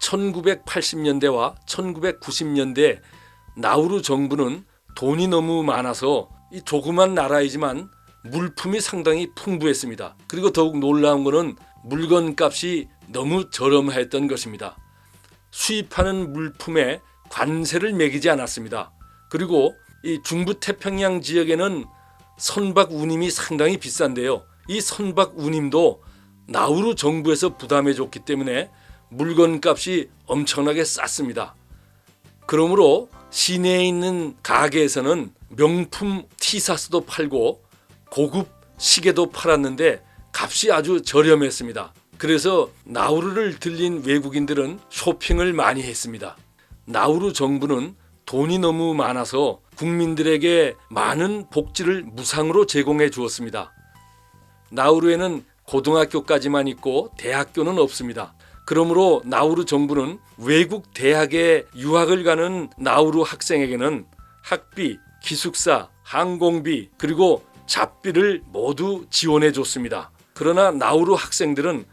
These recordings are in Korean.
1980년대와 1990년대 나우루 정부는 돈이 너무 많아서 이 조그만 나라이지만 물품이 상당히 풍부했습니다. 그리고 더욱 놀라운 것은 물건값이 너무 저렴했던 것입니다. 수입하는 물품에 관세를 매기지 않았습니다. 그리고 이 중부 태평양 지역에는 선박 운임이 상당히 비싼데요. 이 선박 운임도 나우루 정부에서 부담해 줬기 때문에 물건값이 엄청나게 쌌습니다. 그러므로 시내에 있는 가게에서는 명품 티셔츠도 팔고 고급 시계도 팔았는데 값이 아주 저렴했습니다. 그래서 나우루를 들린 외국인들은 쇼핑을 많이 했습니다. 나우루 정부는 돈이 너무 많아서 국민들에게 많은 복지를 무상으로 제공해 주었습니다. 나우루에는 고등학교까지만 있고 대학교는 없습니다. 그러므로 나우루 정부는 외국 대학에 유학을 가는 나우루 학생에게는 학비, 기숙사, 항공비 그리고 잡비를 모두 지원해 줬습니다. 그러나 나우루 학생들은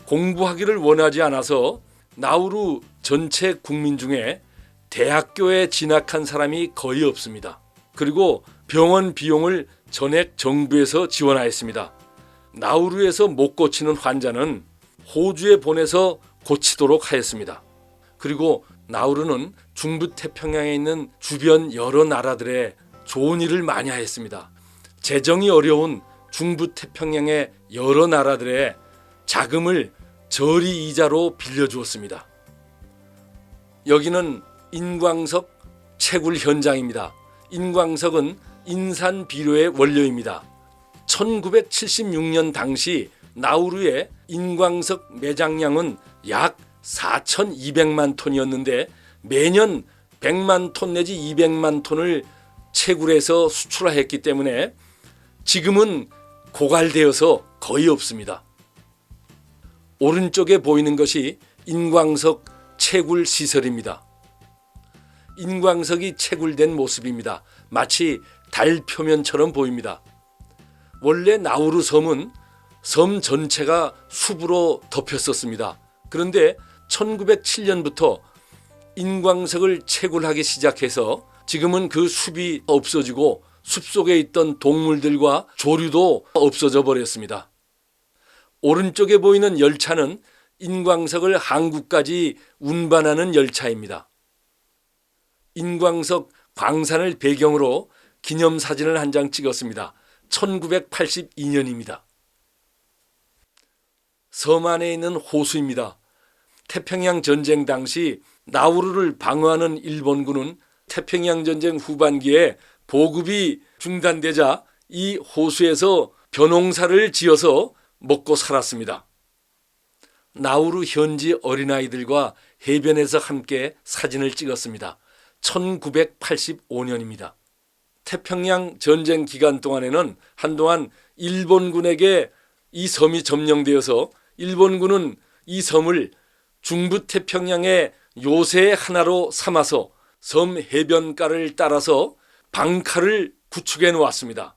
공부하기를 원하지 않아서 나우루 전체 국민 중에 대학교에 진학한 사람이 거의 없습니다. 그리고 병원 비용을 전액 정부에서 지원하였습니다. 나우루에서 못 고치는 환자는 호주에 보내서 고치도록 하였습니다. 그리고 나우루는 중부 태평양에 있는 주변 여러 나라들에 좋은 일을 많이 하였습니다. 재정이 어려운 중부 태평양의 여러 나라들에 자금을 저리 이자로 빌려주었습니다. 여기는 인광석 채굴 현장입니다. 인광석은 인산 비료의 원료입니다. 1976년 당시 나우루의 인광석 매장량은 약 4,200만 톤이었는데 매년 100만 톤 내지 200만 톤을 채굴해서 수출했기 때문에 지금은 고갈되어서 거의 없습니다. 오른쪽에 보이는 것이 인광석 채굴 시설입니다. 인광석이 채굴된 모습입니다. 마치 달 표면처럼 보입니다. 원래 나우루 섬은 섬 전체가 숲으로 덮였었습니다. 그런데 1907년부터 인광석을 채굴하기 시작해서 지금은 그 숲이 없어지고 숲속에 있던 동물들과 조류도 없어져 버렸습니다. 오른쪽에 보이는 열차는 인광석을 한국까지 운반하는 열차입니다. 인광석 광산을 배경으로 기념사진을 한 장 찍었습니다. 1982년입니다. 섬 안에 있는 호수입니다. 태평양 전쟁 당시 나우루를 방어하는 일본군은 태평양 전쟁 후반기에 보급이 중단되자 이 호수에서 벼농사를 지어서 먹고 살았습니다. 나우루 현지 어린아이들과 해변에서 함께 사진을 찍었습니다. 1985년입니다. 태평양 전쟁 기간 동안에는 한동안 일본군에게 이 섬이 점령되어서 일본군은 이 섬을 중부 태평양의 요새의 하나로 삼아서 섬 해변가를 따라서 방카를 구축해 놓았습니다.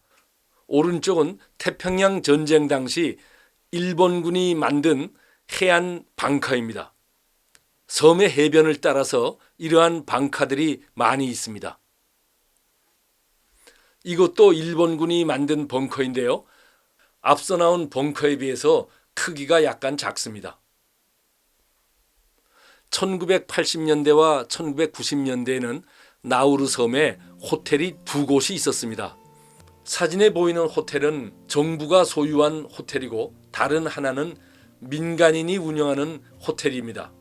오른쪽은 태평양 전쟁 당시 일본군이 만든 해안 방카입니다. 섬의 해변을 따라서 이러한 방카들이 많이 있습니다. 이것도 일본군이 만든 벙커인데요. 앞서 나온 벙커에 비해서 크기가 약간 작습니다. 1980년대와 1990년대에는 나우루 섬에 호텔이 두 곳이 있었습니다. 사진에 보이는 호텔은 정부가 소유한 호텔이고 다른 하나는 민간인이 운영하는 호텔입니다.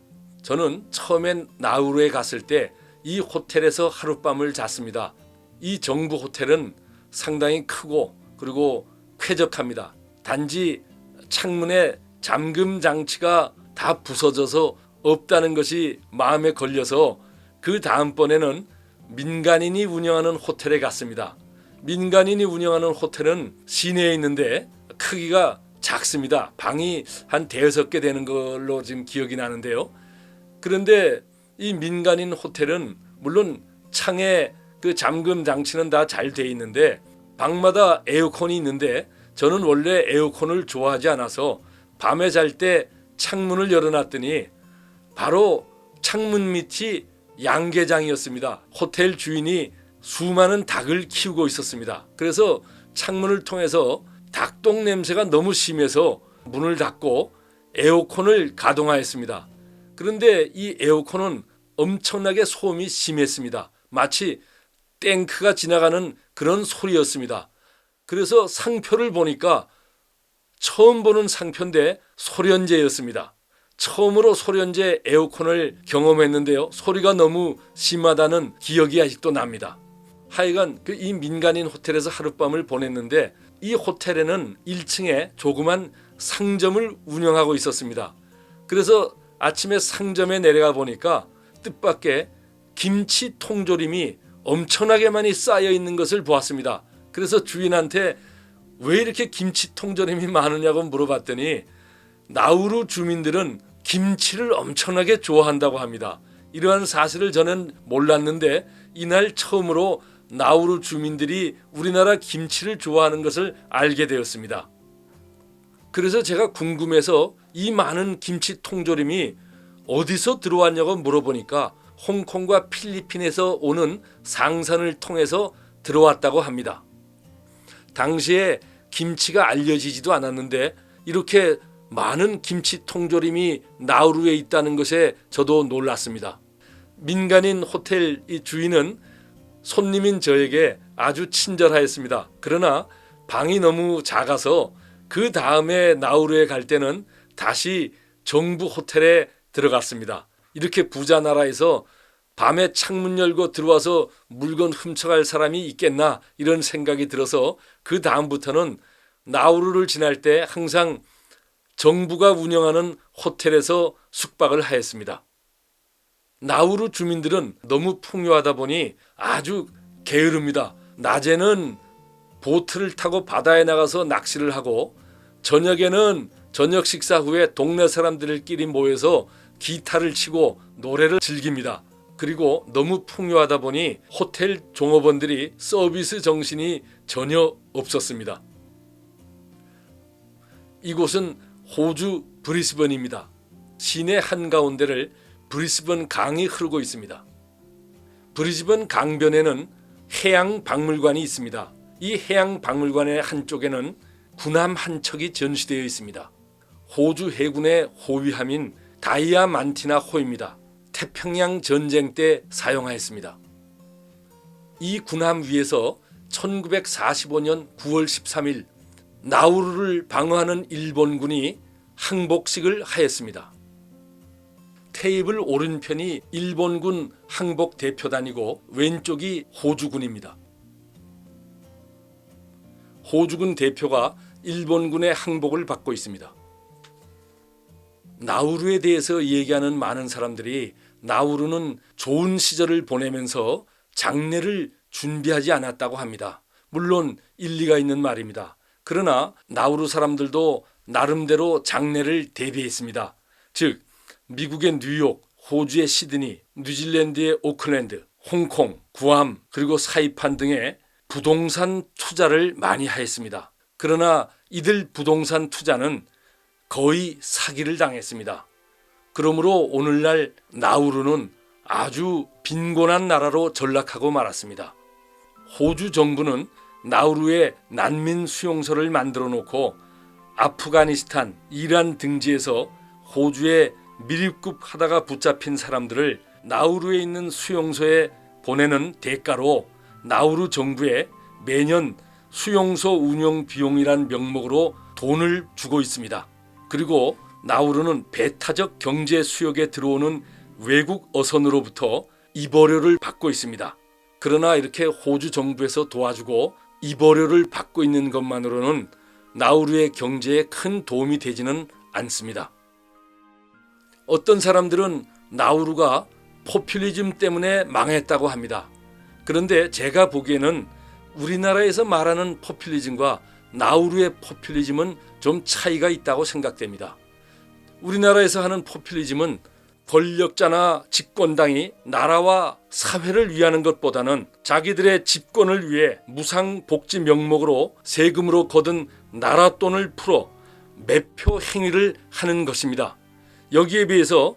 저는 처음엔 나우루에 갔을 때 이 호텔에서 하룻밤을 잤습니다. 이 정부 호텔은 상당히 크고 그리고 쾌적합니다. 단지 창문에 잠금 장치가 다 부서져서 없다는 것이 마음에 걸려서 그 다음번에는 민간인이 운영하는 호텔에 갔습니다. 민간인이 운영하는 호텔은 시내에 있는데 크기가 작습니다. 방이 한 5-6개 되는 걸로 지금 기억이 나는데요. 그런데 이 민간인 호텔은 물론 창에 그 잠금 장치는 다 잘 돼 있는데 방마다 에어컨이 있는데 저는 원래 에어컨을 좋아하지 않아서 밤에 잘 때 창문을 열어놨더니 바로 창문 밑이 양계장이었습니다. 호텔 주인이 수많은 닭을 키우고 있었습니다. 그래서 창문을 통해서 닭똥 냄새가 너무 심해서 문을 닫고 에어컨을 가동하였습니다. 그런데 이 에어컨은 엄청나게 소음이 심했습니다. 마치 탱크가 지나가는 그런 소리였습니다. 그래서 상표를 보니까 처음 보는 상표인데 소련제였습니다. 처음으로 소련제 에어컨을 경험했는데요. 소리가 너무 심하다는 기억이 아직도 납니다. 하여간 이 민간인 호텔에서 하룻밤을 보냈는데 이 호텔에는 1층에 조그만 상점을 운영하고 있었습니다. 그래서 아침에 상점에 내려가 보니까 뜻밖의 김치 통조림이 엄청나게 많이 쌓여 있는 것을 보았습니다. 그래서 주인한테 왜 이렇게 김치 통조림이 많으냐고 물어봤더니 나우루 주민들은 김치를 엄청나게 좋아한다고 합니다. 이러한 사실을 저는 몰랐는데 이날 처음으로 나우루 주민들이 우리나라 김치를 좋아하는 것을 알게 되었습니다. 그래서 제가 궁금해서 이 많은 김치 통조림이 어디서 들어왔냐고 물어보니까 홍콩과 필리핀에서 오는 상선을 통해서 들어왔다고 합니다. 당시에 김치가 알려지지도 않았는데 이렇게 많은 김치 통조림이 나우루에 있다는 것에 저도 놀랐습니다. 민간인 호텔 이 주인은 손님인 저에게 아주 친절하였습니다. 그러나 방이 너무 작아서 그 다음에 나우루에 갈 때는 다시 정부 호텔에 들어갔습니다. 이렇게 부자 나라에서 밤에 창문 열고 들어와서 물건 훔쳐갈 사람이 있겠나 이런 생각이 들어서 그 다음부터는 나우루를 지날 때 항상 정부가 운영하는 호텔에서 숙박을 하였습니다. 나우루 주민들은 너무 풍요하다 보니 아주 게으릅니다. 낮에는 보트를 타고 바다에 나가서 낚시를 하고 저녁에는 저녁 식사 후에 동네 사람들끼리 모여서 기타를 치고 노래를 즐깁니다. 그리고 너무 풍요하다 보니 호텔 종업원들이 서비스 정신이 전혀 없었습니다. 이곳은 호주 브리스번입니다. 시내 한가운데를 브리스번 강이 흐르고 있습니다. 브리스번 강변에는 해양 박물관이 있습니다. 이 해양 박물관의 한쪽에는 군함 한 척이 전시되어 있습니다. 호주 해군의 호위함인 다이아만티나 호입니다. 태평양 전쟁 때 사용하였습니다. 이 군함 위에서 1945년 9월 13일 나우루를 방어하는 일본군이 항복식을 하였습니다. 테이블 오른편이 일본군 항복 대표단이고 왼쪽이 호주군입니다. 호주군 대표가 일본군의 항복을 받고 있습니다. 나우루에 대해서 얘기하는 많은 사람들이 나우루는 좋은 시절을 보내면서 장례를 준비하지 않았다고 합니다. 물론 일리가 있는 말입니다. 그러나 나우루 사람들도 나름대로 장례를 대비했습니다. 즉 미국의 뉴욕, 호주의 시드니, 뉴질랜드의 오클랜드, 홍콩, 구암 그리고 사이판 등의 부동산 투자를 많이 하였습니다. 그러나 이들 부동산 투자는 거의 사기를 당했습니다. 그러므로 오늘날 나우루는 아주 빈곤한 나라로 전락하고 말았습니다. 호주 정부는 나우루에 난민 수용소를 만들어 놓고 아프가니스탄, 이란 등지에서 호주에 밀입국하다가 붙잡힌 사람들을 나우루에 있는 수용소에 보내는 대가로 나우루 정부에 매년 수용소 운영 비용이란 명목으로 돈을 주고 있습니다. 그리고 나우루는 배타적 경제 수역에 들어오는 외국 어선으로부터 입어료를 받고 있습니다. 그러나 이렇게 호주 정부에서 도와주고 입어료를 받고 있는 것만으로는 나우루의 경제에 큰 도움이 되지는 않습니다. 어떤 사람들은 나우루가 포퓰리즘 때문에 망했다고 합니다. 그런데 제가 보기에는 우리나라에서 말하는 포퓰리즘과 나우루의 포퓰리즘은 좀 차이가 있다고 생각됩니다. 우리나라에서 하는 포퓰리즘은 권력자나 집권당이 나라와 사회를 위하는 것보다는 자기들의 집권을 위해 무상복지 명목으로 세금으로 거둔 나라 돈을 풀어 매표 행위를 하는 것입니다. 여기에 비해서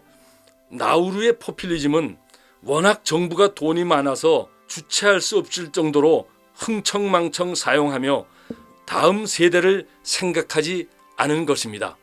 나우루의 포퓰리즘은 워낙 정부가 돈이 많아서 주체할 수 없을 정도로 흥청망청 사용하며 다음 세대를 생각하지 않은 것입니다.